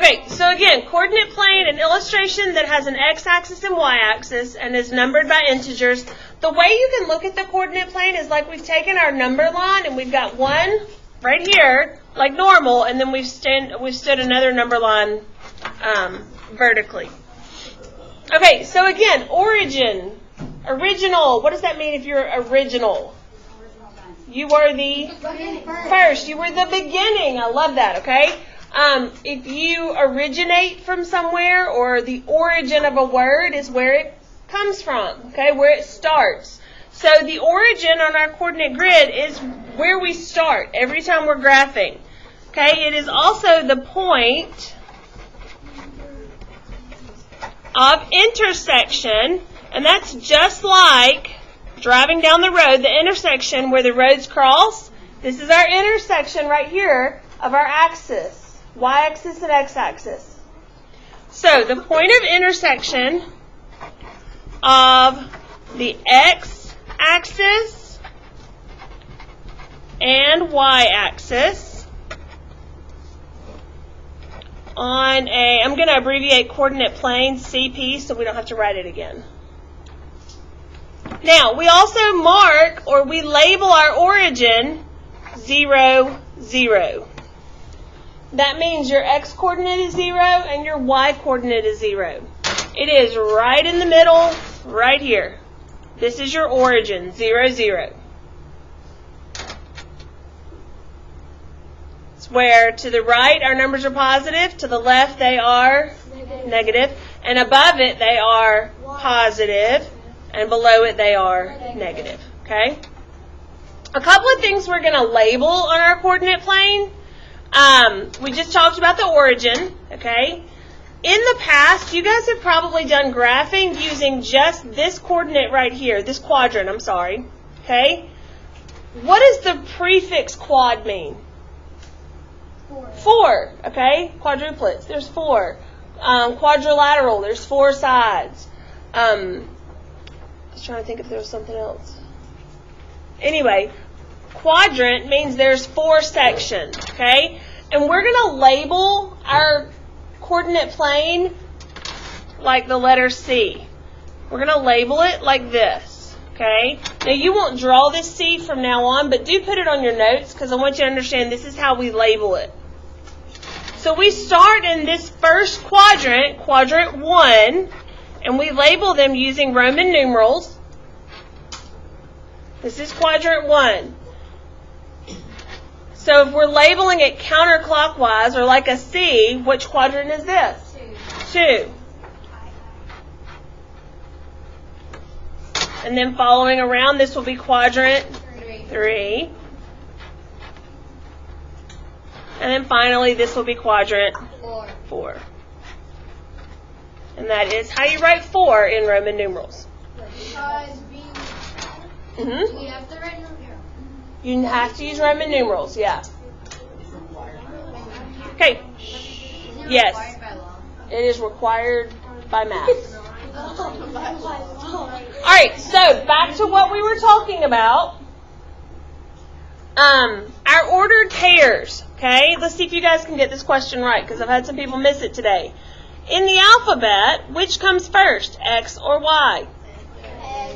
Okay, so again, coordinate plane, an illustration that has an x-axis and y-axis and is numbered by integers. The way you can look at the coordinate plane is like we've taken our number line and we've got one right here, like normal, and then we've stood another number line vertically. Okay, so again, origin, original. What does that mean if you're original? You were the first. You were the beginning. I love that, okay? If you originate from somewhere, or the origin of a word is where it comes from, okay, where it starts. So the origin on our coordinate grid is where we start every time we're graphing. Okay, it is also the point of intersection, and that's just like driving down the road, the intersection where the roads cross. This is our intersection right here of our axis. Y-axis and x-axis. So the point of intersection of the x-axis and y-axis on a, I'm going to abbreviate coordinate plane, CP, so we don't have to write it again. Now, we also mark, or we label our origin 0, 0. That means your x-coordinate is 0 and your y-coordinate is 0. It is right in the middle, right here. This is your origin, 0, 0. It's where to the right our numbers are positive, to the left they are negative, and above it they are positive, and below it they are negative. Okay? A couple of things we're going to label on our coordinate plane. We just talked about the origin, okay? In the past, you guys have probably done graphing using just this coordinate right here, this quadrant, I'm sorry, okay? What does the prefix quad mean? 4, okay? Quadruplets, there's 4. Quadrilateral, there's 4 sides. I was trying to think if there was something else. Anyway, quadrant means there's 4 sections, okay? And we're going to label our coordinate plane like the letter C. We're going to label it like this, okay? Now, you won't draw this C from now on, but do put it on your notes because I want you to understand this is how we label it. So we start in this first quadrant, quadrant 1, and we label them using Roman numerals. This is quadrant 1. So if we're labeling it counterclockwise or like a C, which quadrant is this? 2. And then following around, this will be quadrant 3. And then finally, this will be quadrant 4. And that is how you write 4 in Roman numerals. Mm-hmm. You have to use Roman numerals, yeah. Okay. Yes. It is required by math. Alright, so back to what we were talking about. Our ordered pairs. Okay, let's see if you guys can get this question right, because I've had some people miss it today. In the alphabet, which comes first, X or Y?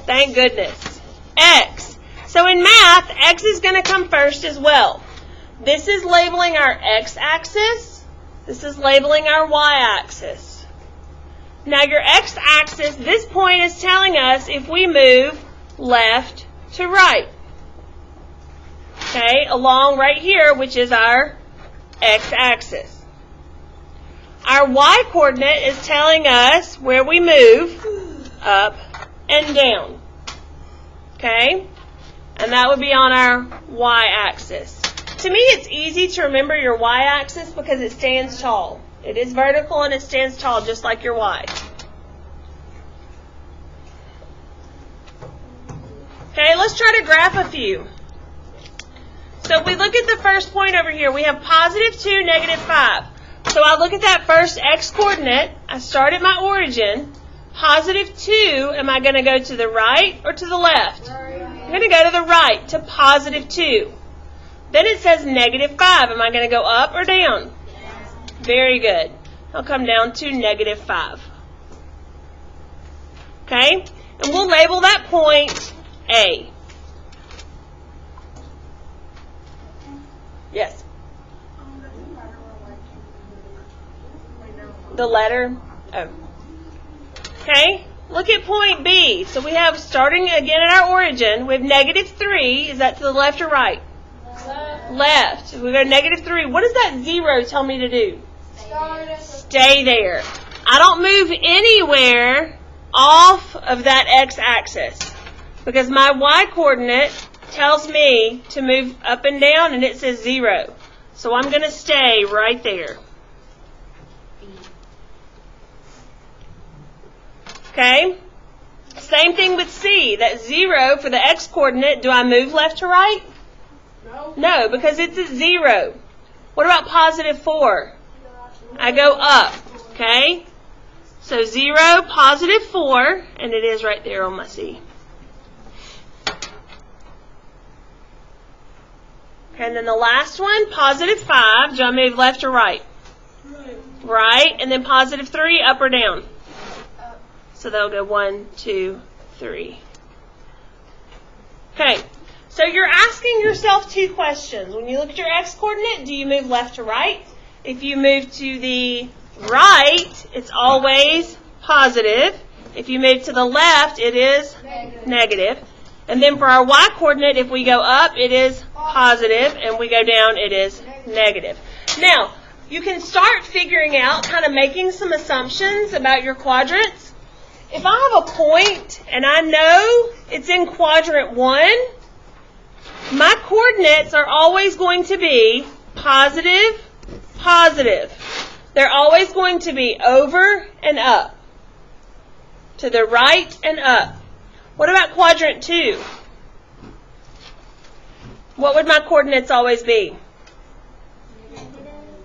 Thank goodness. X. So in math, X is going to come first as well. This is labeling our x-axis. This is labeling our y-axis. Now your x-axis, this point is telling us if we move left to right. Okay, along right here, which is our x-axis. Our y-coordinate is telling us where we move up and down. Okay? And that would be on our y-axis. To me, it's easy to remember your y-axis because it stands tall. It is vertical and it stands tall just like your y. Okay, let's try to graph a few. So if we look at the first point over here, we have positive 2, negative 5. So I look at that first x-coordinate. I start at my origin. Positive 2, am I going to go to the right or to the left? I'm going to go to the right, to positive 2. Then it says negative 5. Am I going to go up or down? Very good. I'll come down to negative 5. Okay? And we'll label that point A. Yes? The letter? Oh. Okay? Look at point B. So we have, starting again at our origin, we have negative 3. Is that to the left or right? Left. We go negative 3. What does that 0 tell me to do? Stay there. I don't move anywhere off of that x-axis because my y-coordinate tells me to move up and down, and it says 0. So I'm going to stay right there. Okay? Same thing with C. That 0 for the x-coordinate, do I move left to right? No, because it's a 0. What about positive 4? I go up. Okay? So 0, positive 4, and it is right there on my C. Okay, and then the last one, positive 5. Do I move left or right? Right. And then positive 3, up or down? So they'll go 1, 2, 3. Okay, so you're asking yourself two questions. When you look at your x-coordinate, do you move left to right? If you move to the right, it's always positive. If you move to the left, it is negative. And then for our y-coordinate, if we go up, it is positive, and we go down, it is negative. Now, you can start figuring out, kind of making some assumptions about your quadrants. If I have a point and I know it's in quadrant 1, my coordinates are always going to be positive, positive. They're always going to be over and up, to the right and up. What about quadrant 2? What would my coordinates always be?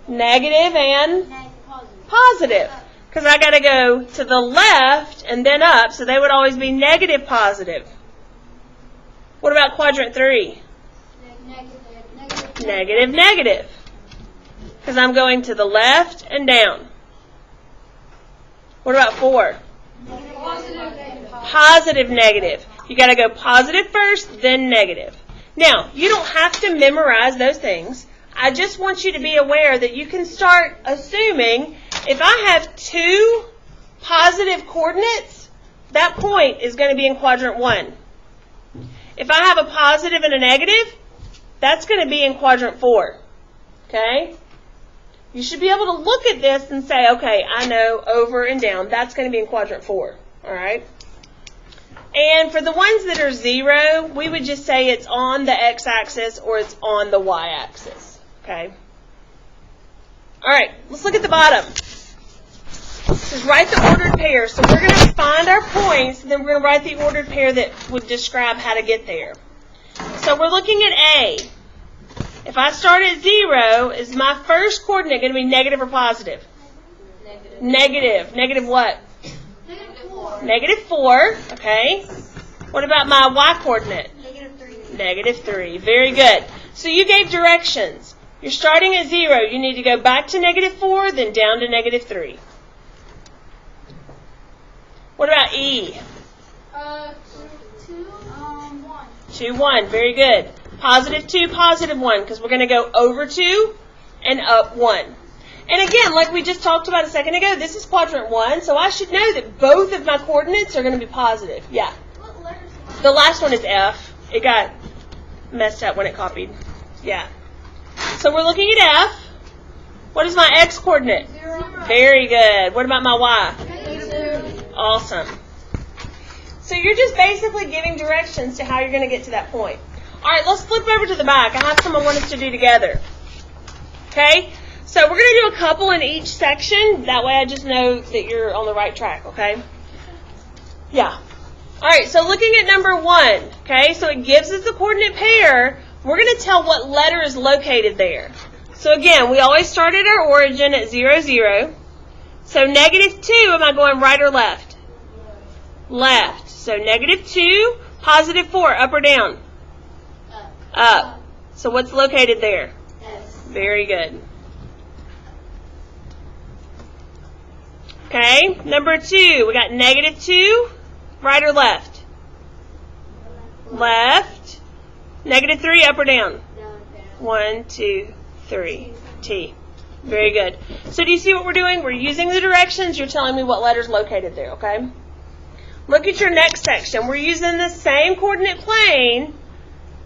Negative and positive. Because I got to go to the left and then up, so they would always be negative, positive. What about quadrant 3? Negative, negative. Because I'm going to the left and down. What about 4? Positive, negative. You got to go positive first, then negative. Now, you don't have to memorize those things. I just want you to be aware that you can start assuming if I have 2 positive coordinates, that point is going to be in quadrant 1. If I have a positive and a negative, that's going to be in quadrant 4. Okay? You should be able to look at this and say, okay, I know over and down, that's going to be in quadrant 4. All right? And for the ones that are 0, we would just say it's on the x-axis or it's on the y-axis. Okay? All right, let's look at the bottom. This is write the ordered pair. So we're going to find our points, and then we're going to write the ordered pair that would describe how to get there. So we're looking at A. If I start at 0, is my first coordinate going to be negative or positive? Negative. Negative what? Negative 4. Okay. What about my y-coordinate? Negative 3. Very good. So you gave directions. You're starting at 0. You need to go back to negative 4, then down to negative 3. What about E? 2, 1. Very good. Positive 2, positive 1, because we're going to go over 2 and up 1. And again, like we just talked about a second ago, this is quadrant 1, so I should know that both of my coordinates are going to be positive. Yeah. The last one is F. It got messed up when it copied. Yeah. So we're looking at F. What is my X coordinate? 0. Very good. What about my Y? Awesome. So you're just basically giving directions to how you're going to get to that point. All right, let's flip over to the back. I have some I want us to do together. Okay? So we're going to do a couple in each section. That way I just know that you're on the right track, okay? Yeah. All right, so looking at number 1, okay, so it gives us the coordinate pair. We're going to tell what letter is located there. So again, we always start at our origin at 0, 0. So negative 2, am I going right or left? Left. So negative 2, positive 4, up or down? Up. So what's located there? Very good. Okay, number 2, we got -2, right or left? Left. -3, up or down? 1, 2, 3, T. Very good. So do you see what we're doing? We're using the directions. You're telling me what letter's located there, okay? Look at your next section. We're using the same coordinate plane.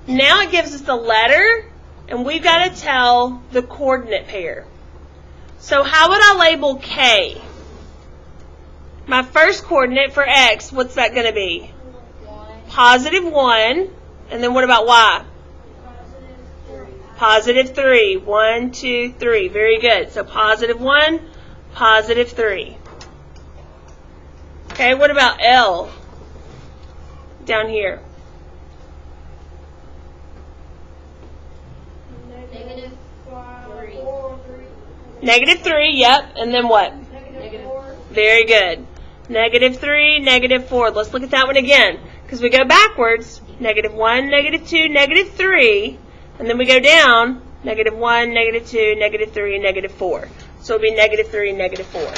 Now it gives us the letter, and we've got to tell the coordinate pair. So how would I label K? My first coordinate for X, what's that going to be? +1. And then what about Y? +3. 1, 2, 3. Very good. So +1, +3. Okay, what about L? Down here. -3, yep. And then what? -4. Very good. -3, -4. Let's look at that one again. Because we go backwards. -1, -2, -3. And then we go down. -1, -2, -3, and -4. So it'll be -3, -4.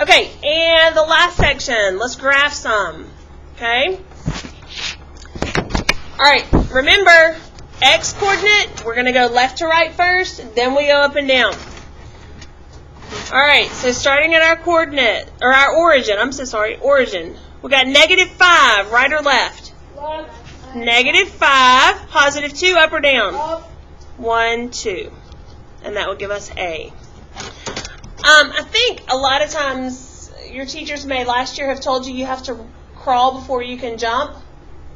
Okay, and the last section. Let's graph some. Okay? Alright, remember, X coordinate, we're going to go left to right first, then we go up and down. Alright, so starting at our coordinate, or our origin, origin. We got -5, right or left? Left. -5, +2, up or down? Up. 1, 2. And that will give us A. I think a lot of times your teachers may last year have told you have to crawl before you can jump,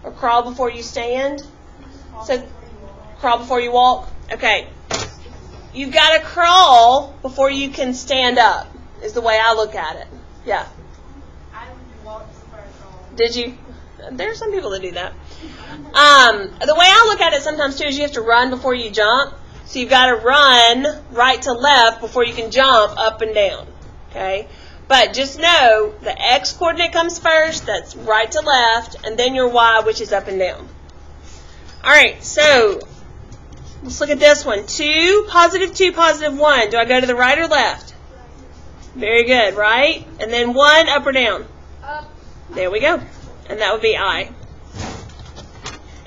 or crawl before you stand. So, crawl before you walk? Okay. You've got to crawl before you can stand up, is the way I look at it. Yeah. I walked before I crawled. Did you? There are some people that do that. The way I look at it sometimes too is you have to run before you jump. So you've got to run right to left before you can jump up and down. Okay? But just know the X coordinate comes first, that's right to left, and then your Y, which is up and down. Alright, so let's look at this one. 2, +2, +1. Do I go to the right or left? Very good, right? And then 1, up or down? Up. There we go. And that would be I.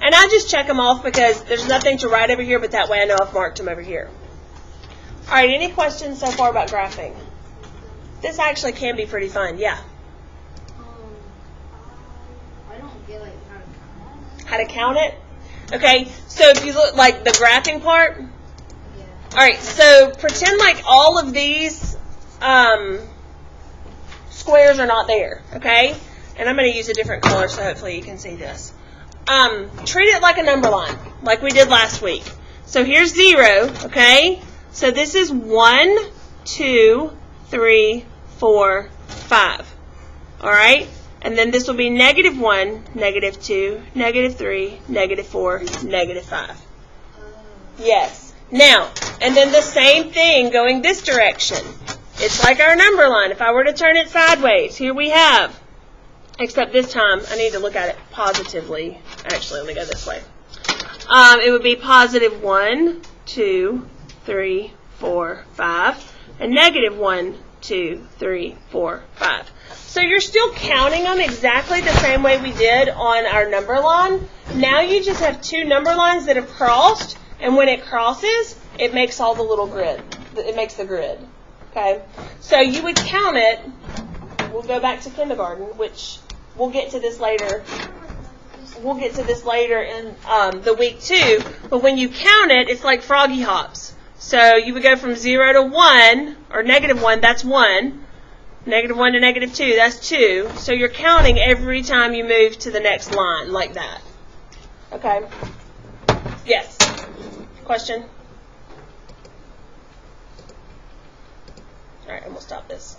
And I just check them off because there's nothing to write over here, but that way I know I've marked them over here. All right, any questions so far about graphing? This actually can be pretty fun, yeah. I don't get like How to count it? Okay, so if you look like the graphing part. Yeah. All right, so pretend like all of these squares are not there, okay? And I'm going to use a different color so hopefully you can see this. Treat it like a number line, like we did last week. So here's 0, okay? So this is 1, 2, 3, 4, 5. All right? And then this will be -1, -2, -3, -4, -5. Yes. Now, and then the same thing going this direction. It's like our number line. If I were to turn it sideways, here we have, except this time I need to look at it positively. Actually, let me go this way. It would be +1, 2, 3, 4, 5, and -1, 2, 3, 4, 5. So you're still counting them exactly the same way we did on our number line. Now you just have two number lines that have crossed, and when it crosses, it makes all the little grid. It makes the grid. Okay? So you would count it. We'll go back to kindergarten, which we'll get to this later. We'll get to this later in the week too. But when you count it, it's like froggy hops. So you would go from 0 to 1, or -1, that's 1. -1 to -2, that's 2. So you're counting every time you move to the next line, like that. Okay? Yes? Question? All right, and we'll stop this.